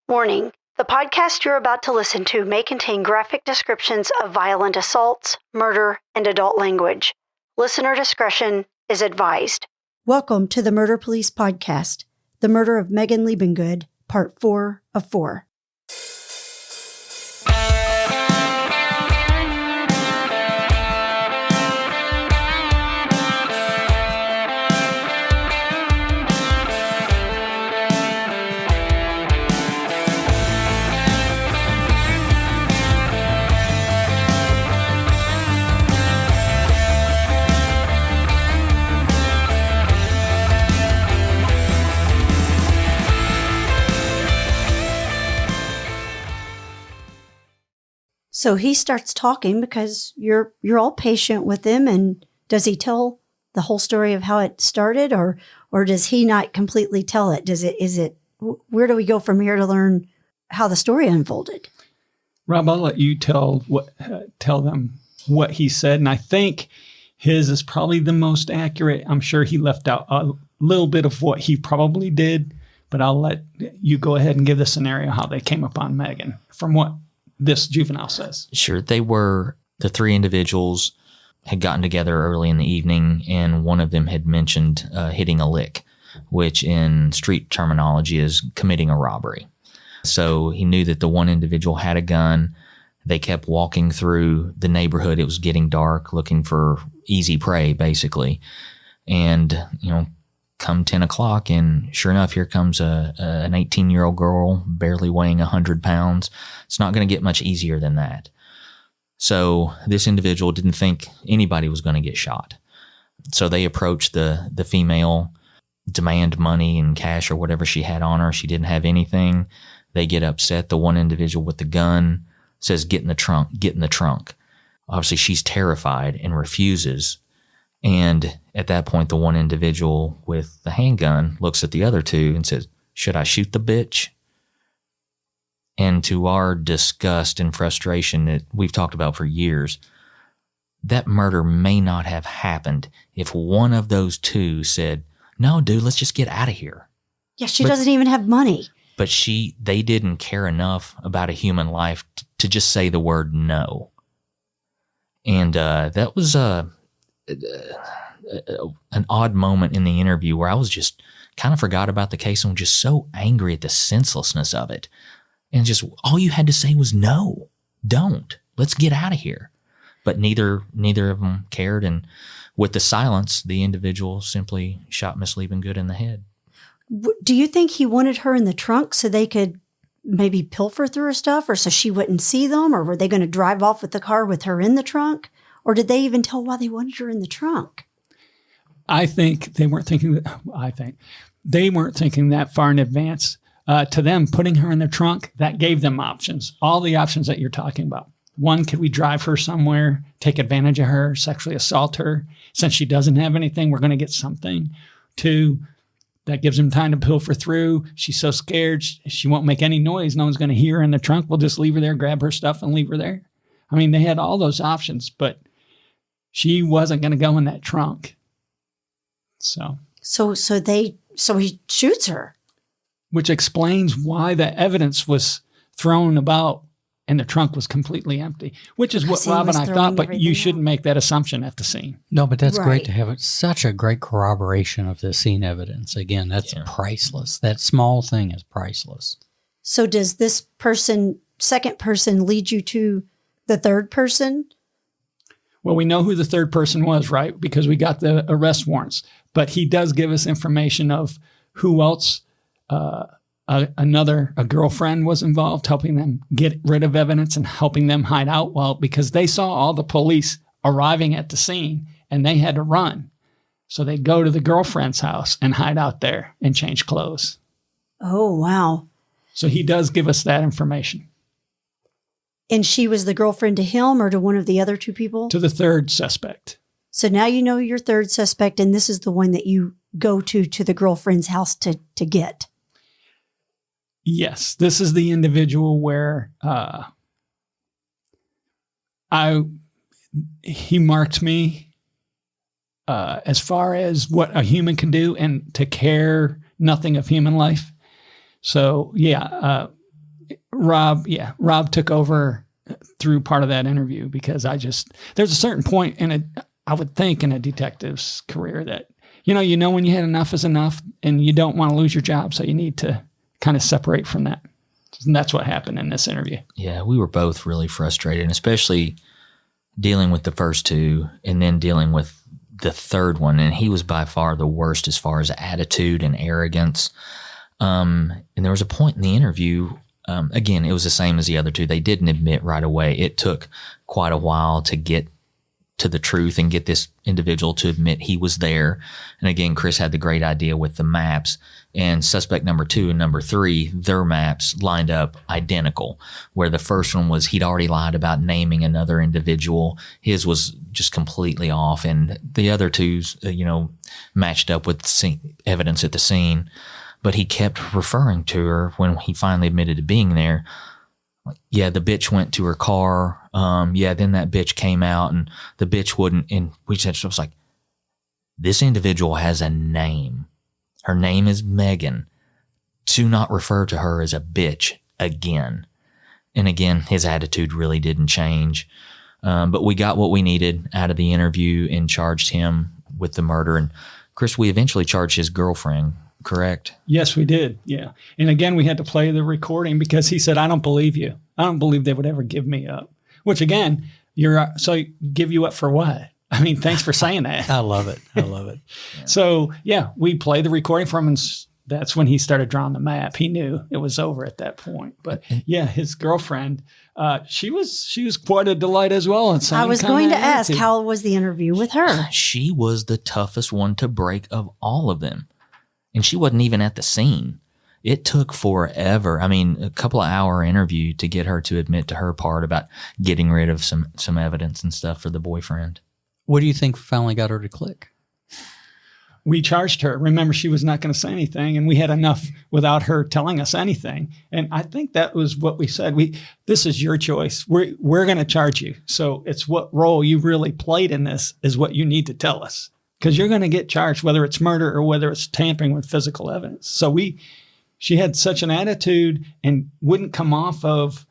Warning, the podcast you're about to listen to may contain graphic descriptions of violent assaults, murder, and adult language. Listener discretion is advised. Welcome to the Murder Police Podcast, The Murder of Megan Liebengood, Part 4 of 4. So he starts talking because you're all patient with him, and does he tell the whole story of how it started, or does he not completely tell it? Where do we go from here to learn how the story unfolded? Rob, I'll let you tell them what he said, and I think his is probably the most accurate. I'm sure he left out a little bit of what he probably did, but I'll let you go ahead and give the scenario how they came upon Megan from what this juvenile says. Sure. The three individuals had gotten together early in the evening, and one of them had mentioned hitting a lick, which in street terminology is committing a robbery. So he knew that the one individual had a gun. They kept walking through the neighborhood. It was getting dark, looking for easy prey, basically. And, come 10 o'clock, and sure enough, here comes an 18-year-old girl, barely weighing 100 pounds. It's not going to get much easier than that. So this individual didn't think anybody was going to get shot. So they approached the female, demand money and cash or whatever she had on her. She didn't have anything. They get upset. The one individual with the gun says, "Get in the trunk, get in the trunk." Obviously, she's terrified and refuses. And at that point, the one individual with the handgun looks at the other two and says, "Should I shoot the bitch?" And to our disgust and frustration that we've talked about for years, that murder may not have happened if one of those two said, "No, dude, let's just get out of here." Yeah, she doesn't even have money. But they didn't care enough about a human life to just say the word no. And that was an odd moment in the interview where I was just kind of forgot about the case and was just so angry at the senselessness of it. And just all you had to say was, "No, don't. Let's get out of here." But neither of them cared. And with the silence, the individual simply shot Miss Liebengood in the head. Do you think he wanted her in the trunk so they could maybe pilfer through her stuff, or so she wouldn't see them? Or were they going to drive off with the car with her in the trunk? Or did they even tell why they wanted her in the trunk? I think they weren't thinking that far in advance. To them, putting her in the trunk, that gave them options. All the options that you're talking about. One, could we drive her somewhere, take advantage of her, sexually assault her? Since she doesn't have anything, we're going to get something. Two, that gives them time to pilfer through. She's so scared, she won't make any noise. No one's going to hear her in the trunk. We'll just leave her there, grab her stuff, and leave her there. I mean, they had all those options, but she wasn't going to go in that trunk. So he shoots her. Which explains why the evidence was thrown about and the trunk was completely empty, which is what Rob and I thought, but you shouldn't make that assumption at the scene. No, but that's great to have it. Such a great corroboration of the scene evidence. Again, that's priceless. That small thing is priceless. So does this second person lead you to the third person? Well, we know who the third person was, right? Because we got the arrest warrants. But he does give us information of who else, a girlfriend was involved, helping them get rid of evidence and helping them hide out. Well, because they saw all the police arriving at the scene and they had to run. So they go to the girlfriend's house and hide out there and change clothes. Oh, wow. So he does give us that information. And she was the girlfriend to him or to one of the other two people? To the third suspect. So now you know your third suspect, and this is the one that you go to the girlfriend's house to get. Yes, this is the individual where he marked me as far as what a human can do and to care nothing of human life. So yeah, Rob took over through part of that interview because there's a certain point I would think in a detective's career that, you know when you had enough is enough and you don't want to lose your job. So you need to kind of separate from that. And that's what happened in this interview. Yeah, we were both really frustrated, and especially dealing with the first two and then dealing with the third one. And he was by far the worst as far as attitude and arrogance. And there was a point in the interview, again, it was the same as the other two. They didn't admit right away. It took quite a while to get to the truth and get this individual to admit he was there. And again, Chris had the great idea with the maps, and suspect number 2 and number 3, their maps lined up identical, where the first one was he'd already lied about naming another individual. His was just completely off. And the other two's, matched up with evidence at the scene, but he kept referring to her when he finally admitted to being there. Yeah, the bitch went to her car. Then that bitch came out and the bitch wouldn't. And we said, so I was like, this individual has a name. Her name is Megan. Do not refer to her as a bitch again. And again, his attitude really didn't change. But we got what we needed out of the interview and charged him with the murder. And Chris, we eventually charged his girlfriend, correct? Yes, we did. Yeah. And again, we had to play the recording because he said, I don't believe you. I don't believe they would ever give me up. Which again, so give you up for what? I mean, thanks for saying that. I love it. Yeah. So yeah, we played the recording from him. That's when he started drawing the map. He knew it was over at that point. But yeah, his girlfriend, she was quite a delight as well. I was going to ask, how was the interview with her? She was the toughest one to break of all of them. And she wasn't even at the scene. It took forever. I mean, a couple of hour interview to get her to admit to her part about getting rid of some evidence and stuff for the boyfriend. What do you think finally got her to click? We charged her. Remember, she was not going to say anything, and we had enough without her telling us anything. And I think that was what we said. This is your choice. We're going to charge you. So it's what role you really played in this is what you need to tell us. Because you're going to get charged, whether it's murder or whether it's tampering with physical evidence. So she had such an attitude and wouldn't come off of,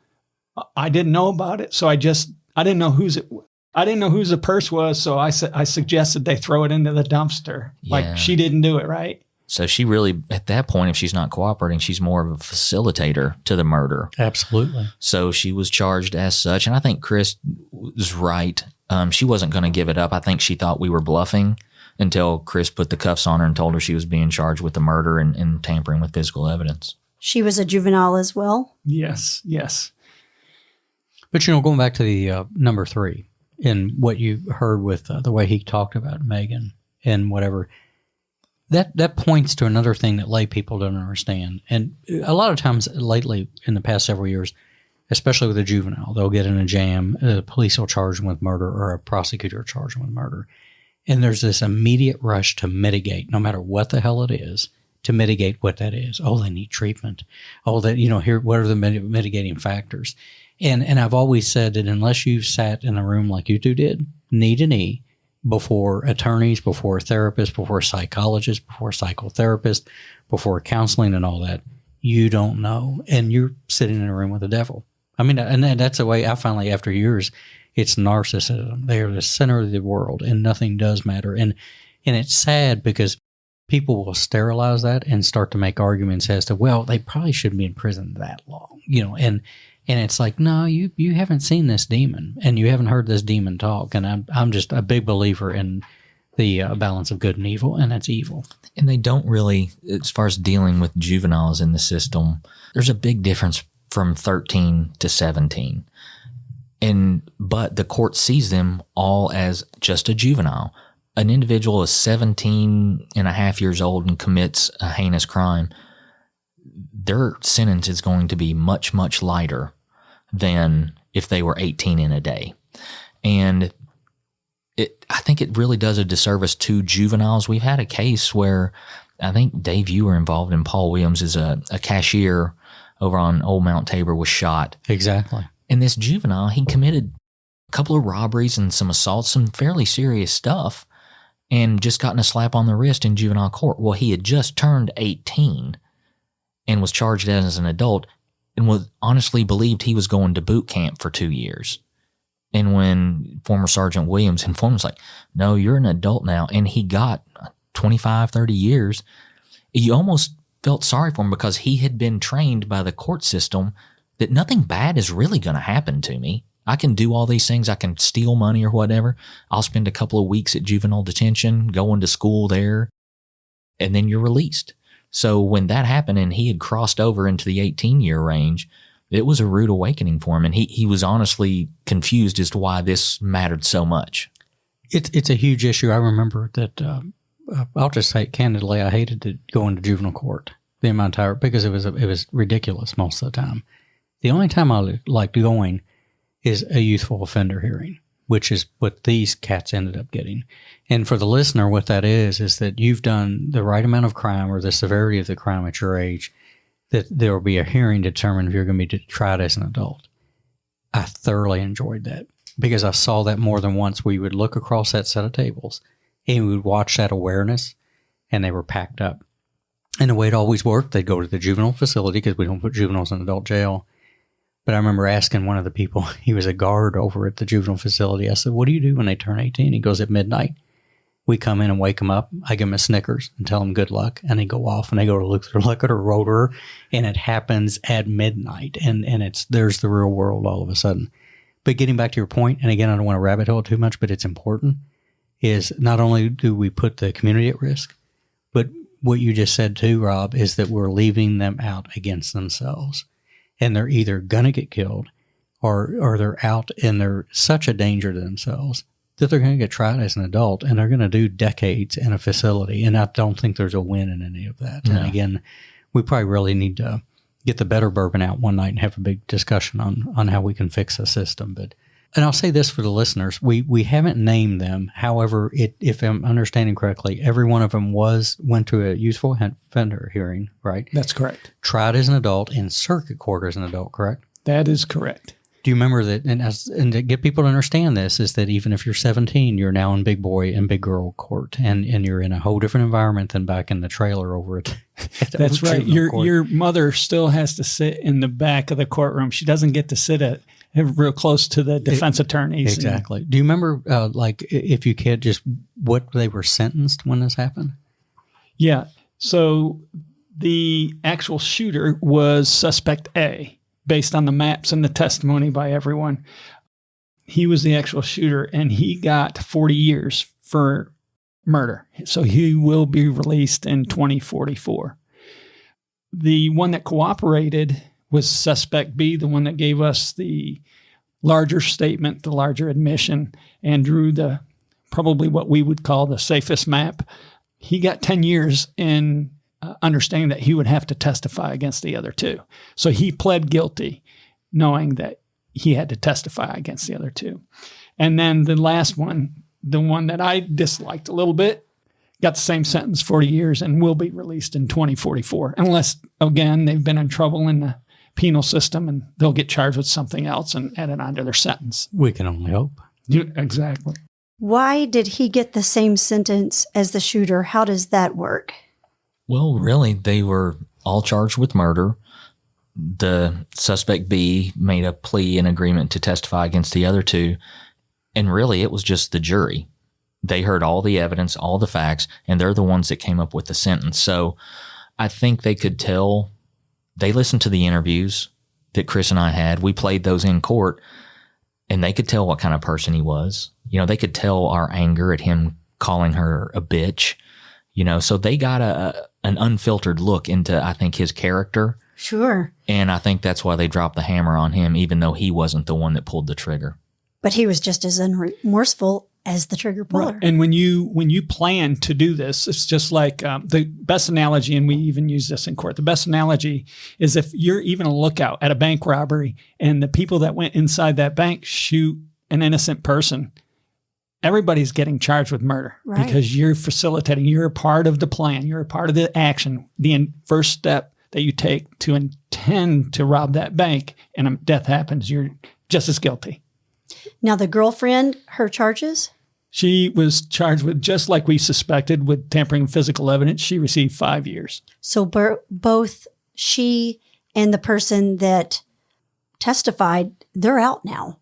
I didn't know about it. So I didn't know whose the purse was. So I suggested they throw it into the dumpster. Yeah. Like she didn't do it, right? So she really, at that point, if she's not cooperating, she's more of a facilitator to the murder. Absolutely. So she was charged as such. And I think Chris was right. She wasn't going to give it up. I think she thought we were bluffing until Chris put the cuffs on her and told her she was being charged with the murder and tampering with physical evidence. She was a juvenile as well? Yes. But, going back to the number 3 and what you heard with the way he talked about Megan and whatever, that points to another thing that lay people don't understand. And a lot of times lately in the past several years, especially with a juvenile, they'll get in a jam, the police will charge them with murder or a prosecutor will charge them with murder. And there's this immediate rush to mitigate, no matter what the hell it is, to mitigate what that is. Oh, they need treatment. Oh, that, here, what are the mitigating factors? And I've always said that unless you've sat in a room like you two did, knee to knee, before attorneys, before therapists, before psychologists, before psychotherapists, before counseling and all that, you don't know. And you're sitting in a room with the devil. I mean, and that's the way I finally, after years, it's narcissism. They are the center of the world and nothing does matter. And it's sad because people will sterilize that and start to make arguments as to, well, they probably shouldn't be in prison that long, and it's like, no, you haven't seen this demon and you haven't heard this demon talk. And I'm just a big believer in the balance of good and evil, and that's evil. And they don't really, as far as dealing with juveniles in the system, there's a big difference from 13 to 17. But the court sees them all as just a juvenile. An individual is 17 and a half years old and commits a heinous crime. Their sentence is going to be much, much lighter than if they were 18 in a day. And I think it really does a disservice to juveniles. We've had a case where I think, Dave, you were involved in. Paul Williams is a cashier over on Old Mount Tabor, was shot. Exactly. And this juvenile, he committed a couple of robberies and some assaults, some fairly serious stuff, and just gotten a slap on the wrist in juvenile court. Well, he had just turned 18 and was charged as an adult. and was honestly believed he was going to boot camp for 2 years. And when former Sergeant Williams informed us, like, no, you're an adult now, and he got 25, 30 years, you almost felt sorry for him because he had been trained by the court system that nothing bad is really going to happen to me. I can do all these things. I can steal money or whatever. I'll spend a couple of weeks at juvenile detention, going to school there, and then you're released. So when that happened and he had crossed over into the 18-year range, it was a rude awakening for him. And he was honestly confused as to why this mattered so much. It's a huge issue. I remember that, I'll just say candidly, I hated to go into juvenile court because it was ridiculous most of the time. The only time I liked going is a youthful offender hearing, which is what these cats ended up getting. And for the listener, what that is that you've done the right amount of crime or the severity of the crime at your age, that there will be a hearing to determine if you're going to be tried as an adult. I thoroughly enjoyed that because I saw that more than once. We would look across that set of tables and we would watch that awareness, and they were packed up. And the way it always worked, they'd go to the juvenile facility because we don't put juveniles in adult jail. But I remember asking one of the people, he was a guard over at the juvenile facility. I said, what do you do when they turn 18? He goes, at midnight, we come in and wake them up. I give them a Snickers and tell them good luck. And they go off and they go to look at a rotor. And it happens at midnight. And there's the real world all of a sudden. But getting back to your point, and again, I don't want to rabbit hole too much, but it's important, is not only do we put the community at risk, but what you just said too, Rob, is that we're leaving them out against themselves. And they're either going to get killed or they're out and they're such a danger to themselves that they're going to get tried as an adult and they're going to do decades in a facility. And I don't think there's a win in any of that. No. And again, we probably really need to get the better bourbon out one night and have a big discussion on how we can fix the system. And I'll say this for the listeners. We haven't named them. However, if I'm understanding correctly, every one of them went to a youthful offender hearing, right? That's correct. Tried as an adult in circuit court as an adult, correct? That is correct. Do you remember that? And to get people to understand this is that even if you're 17, you're now in big boy and big girl court, and you're in a whole different environment than back in the trailer over at That's right. Your mother still has to sit in the back of the courtroom. She doesn't get to sit real close to the defense attorneys. Exactly. Do you remember, if you could, just what they were sentenced when this happened? Yeah. So the actual shooter was suspect A, based on the maps and the testimony by everyone. He was the actual shooter, and he got 40 years for murder. So he will be released in 2044. The one that cooperated was suspect B, the one that gave us the larger statement, the larger admission, and drew probably what we would call the safest map. He got 10 years in understanding that he would have to testify against the other two. So he pled guilty, knowing that he had to testify against the other two. And then the last one, the one that I disliked a little bit, got the same sentence, 40 years, and will be released in 2044. Unless, again, they've been in trouble in the penal system and they'll get charged with something else and add it onto their sentence. We can only hope. Exactly. Why did he get the same sentence as the shooter? How does that work? Well, really, they were all charged with murder. The suspect B made a plea and agreement to testify against the other two. And really, it was just the jury. They heard all the evidence, all the facts, and they're the ones that came up with the sentence. So I think they could tell. They listened to the interviews that Chris and I had. We played those in court, and they could tell what kind of person he was. They could tell our anger at him calling her a bitch. So they got an unfiltered look into, I think, his character. Sure. And I think that's why they dropped the hammer on him, even though he wasn't the one that pulled the trigger. But he was just as unremorseful as the trigger puller. Right. And when you plan to do this, it's just like the best analogy, and we even use this in court. The best analogy is if you're even a lookout at a bank robbery and the people that went inside that bank shoot an innocent person, everybody's getting charged with murder, right? Because you're facilitating. You're a part of the plan. You're a part of the action. The first step that you take to intend to rob that bank and a death happens, you're just as guilty. Now, the girlfriend, her charges? She was charged with, just like we suspected, with tampering with physical evidence. She received 5 years. So both she and the person that testified, they're out now.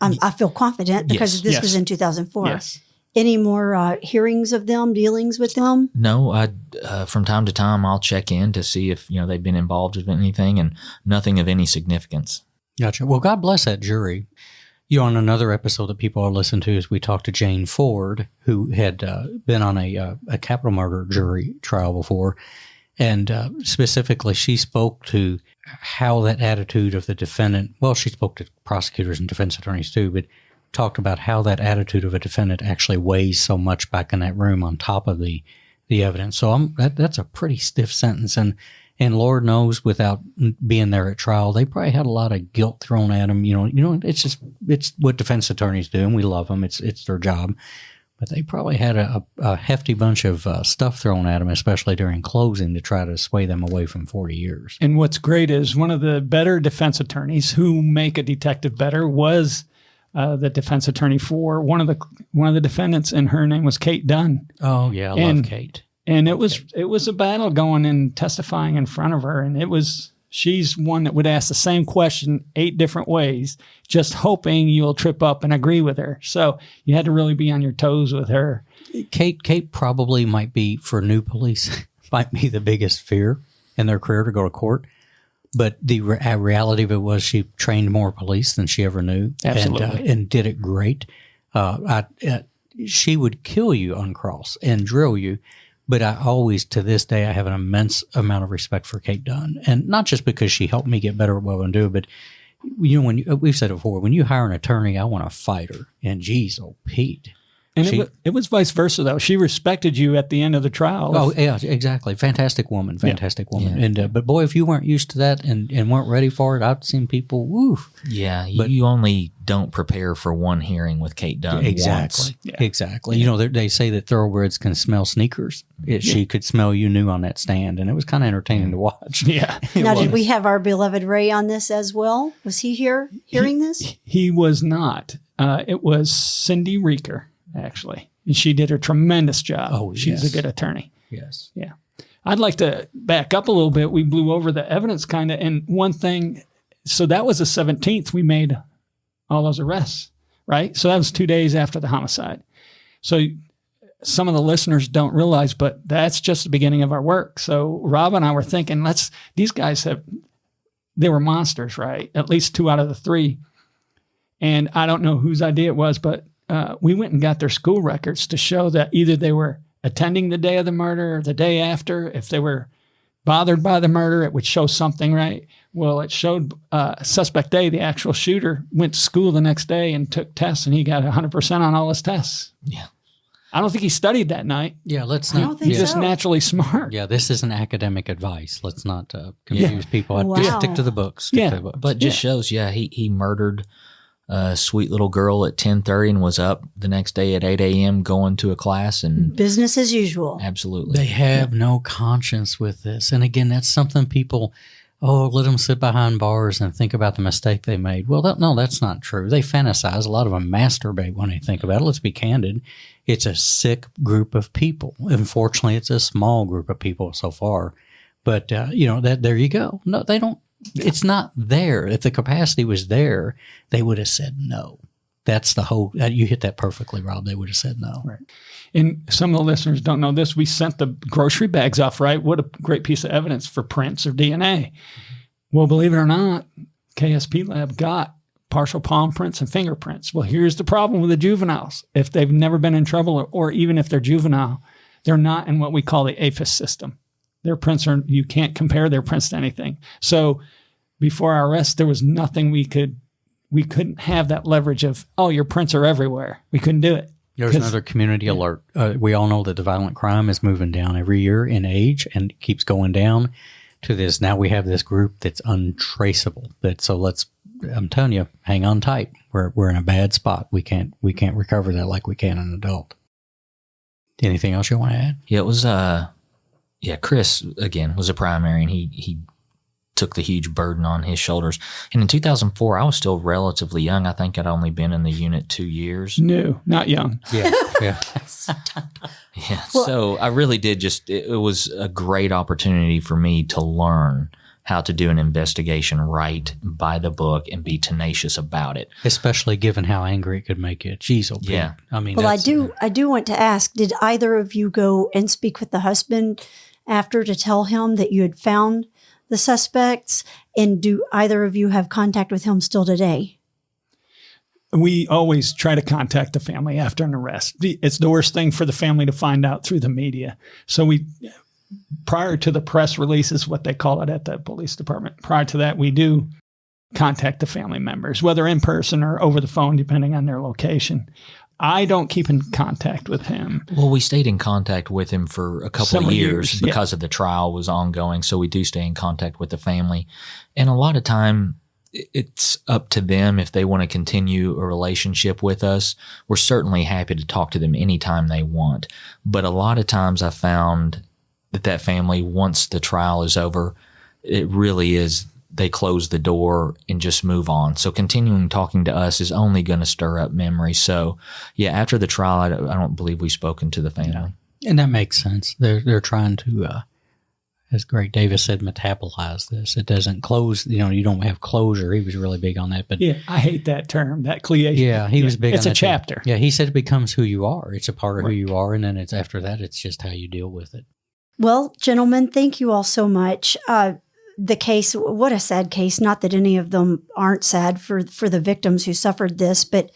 I feel confident because this was in 2004. Yes. Any more hearings of them, dealings with them? No, from time to time I'll check in to see if they've been involved with anything, and nothing of any significance. Gotcha. Well, God bless that jury. On another episode that people are listening to is we talked to Jane Ford, who had been on a capital murder jury trial before. And specifically, she spoke to how that attitude of the defendant, well, she spoke to prosecutors and defense attorneys too, but talked about how that attitude of a defendant actually weighs so much back in that room on top of the evidence. So that's a pretty stiff sentence. And Lord knows, without being there at trial, they probably had a lot of guilt thrown at them. It's what defense attorneys do, and we love them. It's their job. But they probably had a hefty bunch of stuff thrown at them, especially during closing, to try to sway them away from 40 years. And what's great is one of the better defense attorneys who make a detective better was the defense attorney for one of the defendants, and her name was Kate Dunn. Oh yeah, I love Kate. And it was a battle going and testifying in front of her, and she's one that would ask the same question 8 different ways, just hoping you'll trip up and agree with her. So you had to really be on your toes with her. Kate probably might be, for new police, might be the biggest fear in their career to go to court. But the reality of it was she trained more police than she ever knew. Absolutely. And did it great. She would kill you on cross and drill you. But I always, to this day, I have an immense amount of respect for Kate Dunn. And not just because she helped me get better at what I do, but we've said it before, when you hire an attorney, I want a fighter. And geez, Pete. And it was vice versa, though. She respected you at the end of the trial. Oh, yeah, exactly. Fantastic woman. Yeah. And but boy, if you weren't used to that and weren't ready for it, I've seen people, woo. Yeah, you only don't prepare for one hearing with Kate Dunn. Exactly. Once. Exactly. Yeah. They say that thoroughbreds can smell sneakers. She could smell you new on that stand, and it was kind of entertaining to watch. Yeah. Now, did we have our beloved Ray on this as well? Was he here hearing this? He was not. It was Cindy Reeker, actually. And she did a tremendous job. Oh, She's yes. a good attorney. Yes. Yeah. I'd like to back up a little bit. We blew over the evidence kind of. And one thing, so that was the 17th we made all those arrests, right? So that was 2 days after the homicide. So some of the listeners don't realize, but that's just the beginning of our work. So Rob and I were thinking, these guys they were monsters, right? At least 2 out of the 3. And I don't know whose idea it was, but we went and got their school records to show that either they were attending the day of the murder or the day after. If they were bothered by the murder, it would show something, right? Well, it showed suspect A, the actual shooter, went to school the next day and took tests, and he got 100% on all his tests. Yeah. I don't think he studied that night. Yeah, let's I not. don't think He's so. just naturally smart. Yeah, this isn't academic advice. Let's not confuse people. Wow. Just stick to the books. Stick to the books. But just shows, he murdered a sweet little girl at 10:30 and was up the next day at 8 a.m. going to a class. And Business as usual. absolutely. They have no conscience with this. And again, that's something people, let them sit behind bars and think about the mistake they made. Well, that's not true. They fantasize. A lot of them masturbate when they think about it. Let's be candid. It's a sick group of people. Unfortunately, it's a small group of people so far. But, there you go. No, they don't. It's not there. If the capacity was there, they would have said no. That's the whole, you hit that perfectly, Rob. They would have said no. Right. And some of the listeners don't know this. We sent the grocery bags off, right? What a great piece of evidence for prints or DNA. Mm-hmm. Well, believe it or not, KSP Lab got partial palm prints and fingerprints. Well, here's the problem with the juveniles. If they've never been in trouble, or even if they're juvenile, they're not in what we call the APHIS system. Their prints you can't compare their prints to anything. So before our arrest, there was nothing we couldn't have that leverage of, your prints are everywhere. We couldn't do it. There's another community alert. We all know that the violent crime is moving down every year in age and keeps going down to this. Now we have this group that's untraceable. I'm telling you, hang on tight. We're in a bad spot. We can't recover that like we can an adult. Anything else you want to add? Yeah, it was, Chris, again, was a primary, and he took the huge burden on his shoulders. And in 2004, I was still relatively young. I think I'd only been in the unit 2 years. No, not young. Yeah. Yeah. So I really did it was a great opportunity for me to learn how to do an investigation right by the book and be tenacious about it. Especially given how angry it could make you. Jeez, oh, Yeah. I mean, well, I do want to ask, did either of you go and speak with the husband after to tell him that you had found the suspects? And do either of you have contact with him still today? We always try to contact the family after an arrest. It's the worst thing for the family to find out through the media. So prior to the press releases, what they call it at the police department, prior to that, we do contact the family members, whether in person or over the phone, depending on their location. I don't keep in contact with him. Well, we stayed in contact with him for a couple Several of years years, because of the trial was ongoing. So we do stay in contact with the family. And a lot of time, it's up to them if they want to continue a relationship with us. We're certainly happy to talk to them anytime they want. But a lot of times I found that family, once the trial is over, it really is, they close the door and just move on. So continuing talking to us is only going to stir up memories. So yeah, after the trial, I don't believe we've spoken to the family. No. And that makes sense. They're trying to, as Greg Davis said, metabolize this. It doesn't close, you don't have closure. He was really big on that. But yeah, I hate that term, that cliche. Yeah, he was big on that. It's a chapter. Too. Yeah, he said it becomes who you are. It's a part of who you are. And then it's after that, it's just how you deal with it. Well, gentlemen, thank you all so much. The case, what a sad case. Not that any of them aren't sad for the victims who suffered this, but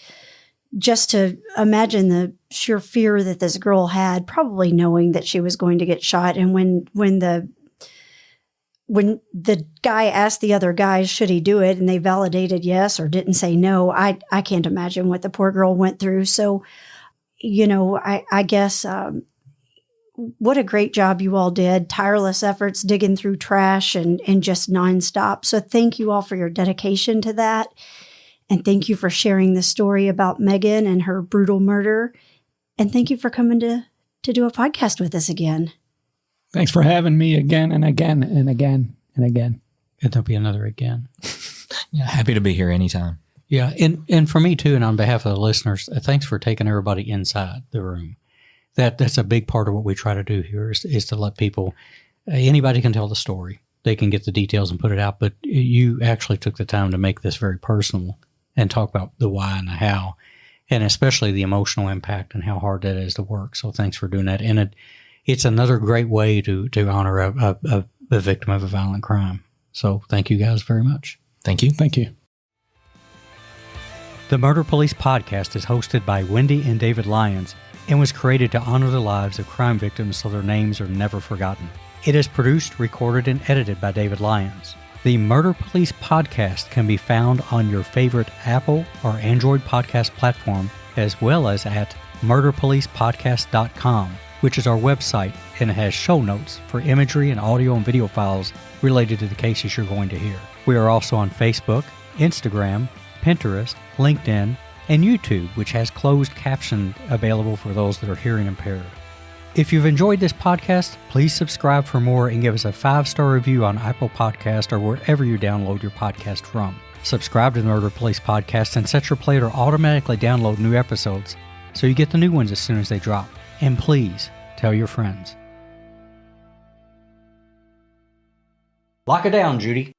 just to imagine the sheer fear that this girl had, probably knowing that she was going to get shot. And when the guy asked the other guys, should he do it? And they validated yes or didn't say no. I can't imagine what the poor girl went through. So, I guess, what a great job you all did. Tireless efforts, digging through trash and just nonstop. So thank you all for your dedication to that. And thank you for sharing the story about Megan and her brutal murder. And thank you for coming to do a podcast with us again. Thanks for having me again and again and again and again. And there'll be another again. Yeah, happy to be here anytime. Yeah, and for me too, and on behalf of the listeners, thanks for taking everybody inside the room. That's a big part of what we try to do here is to let people, anybody can tell the story. They can get the details and put it out, but you actually took the time to make this very personal and talk about the why and the how, and especially the emotional impact and how hard that is to work. So thanks for doing that. And it's another great way to honor a victim of a violent crime. So thank you guys very much. Thank you. Thank you. The Murder Police podcast is hosted by Wendy and David Lyons and was created to honor the lives of crime victims so their names are never forgotten. It is produced, recorded, and edited by David Lyons. The Murder Police podcast can be found on your favorite Apple or Android podcast platform, as well as at murderpolicepodcast.com, which is our website, and it has show notes for imagery and audio and video files related to the cases you're going to hear. We are also on Facebook, Instagram, Pinterest, LinkedIn, and YouTube, which has closed caption available for those that are hearing impaired. If you've enjoyed this podcast, please subscribe for more and give us a 5-star review on Apple Podcast or wherever you download your podcast from. Subscribe to the Murder Police podcast and set your player to automatically download new episodes so you get the new ones as soon as they drop. And please tell your friends. Lock it down, Judy.